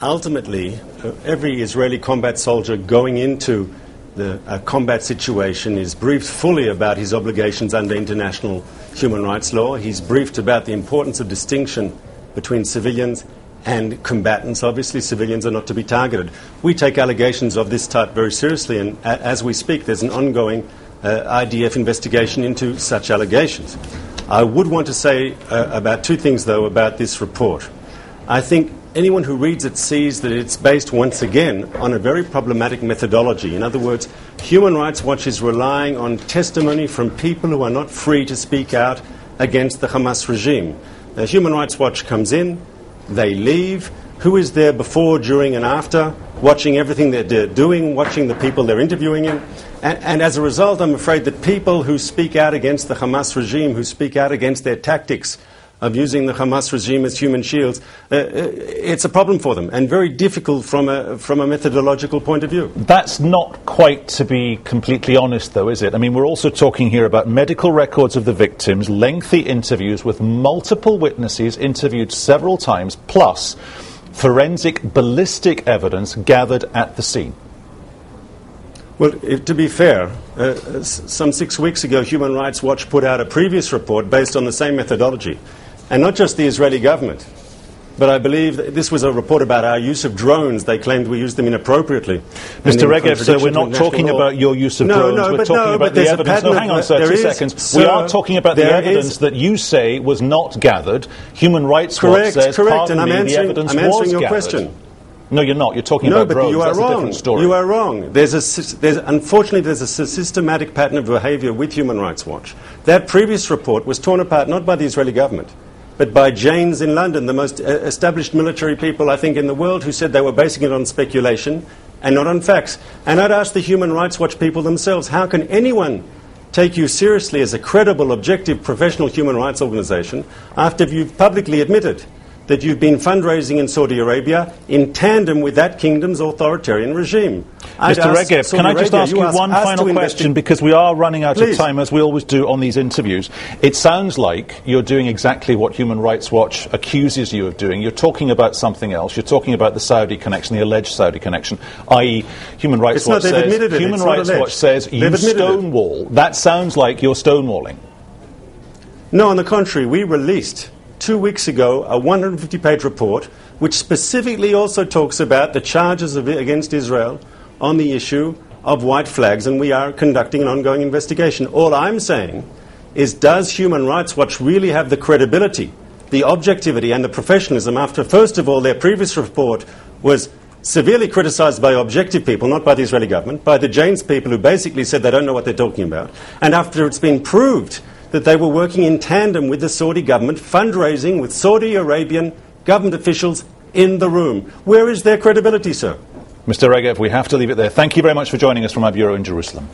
ultimately, every Israeli combat soldier going into the combat situation is briefed fully about his obligations under international human rights law. He's briefed about the importance of distinction between civilians and combatants. Obviously, civilians are not to be targeted. We take allegations of this type very seriously, and as we speak, there's an ongoing IDF investigation into such allegations. I would want to say about two things, though, about this report. I think anyone who reads it sees that it's based, once again, on a very problematic methodology. In other words, Human Rights Watch is relying on testimony from people who are not free to speak out against the Hamas regime. Human Rights Watch comes in, they leave. Who is there before, during and after, watching everything they're doing, watching the people they're interviewing in? And as a result, I'm afraid that people who speak out against the Hamas regime, who speak out against their tactics of using the Hamas regime as human shields, it's a problem for them, and very difficult from a methodological point of view. That's not quite, to be completely honest, though, is it? I mean, we're also talking here about medical records of the victims, lengthy interviews with multiple witnesses interviewed several times, plus forensic ballistic evidence gathered at the scene. Well, to be fair, some 6 weeks ago, Human Rights Watch put out a previous report based on the same methodology. And not just the Israeli government, but I believe this was a report about our use of drones. They claimed we used them inappropriately. Mr. Regev, sir, we're not talking about your use of drones. We're talking about the evidence. No, hang on, sir, 2 seconds. We are talking about the evidence that you say was not gathered. Human Rights Watch says, pardon me, the evidence was gathered. I'm answering your question. No, you're not. You're talking about drones. You are That's wrong. a different story. You are wrong. Unfortunately, there's a systematic pattern of behaviour with Human Rights Watch. That previous report was torn apart not by the Israeli government, but by Janes in London, the most established military people, I think, in the world, who said they were basing it on speculation and not on facts. And I'd ask the Human Rights Watch people themselves, how can anyone take you seriously as a credible, objective, professional human rights organisation after you've publicly admitted that you've been fundraising in Saudi Arabia in tandem with that kingdom's authoritarian regime? Mr. Regev, can I just ask you one final question, because we are running out of time, as we always do on these interviews. It sounds like you're doing exactly what Human Rights Watch accuses you of doing. You're talking about something else. You're talking about the Saudi connection, the alleged Saudi connection, i.e. Human Rights Watch says you stonewall. That sounds like you're stonewalling. No, on the contrary, we released 2 weeks ago a 150-page report which specifically also talks about the charges against Israel on the issue of white flags, and we are conducting an ongoing investigation. All I'm saying is, does Human Rights Watch really have the credibility, the objectivity and the professionalism after, first of all, their previous report was severely criticised by objective people, not by the Israeli government, by the Janes people who basically said they don't know what they're talking about, and after it's been proved that they were working in tandem with the Saudi government, fundraising with Saudi Arabian government officials in the room? Where is their credibility, sir? Mr. Regev, we have to leave it there. Thank you very much for joining us from our bureau in Jerusalem.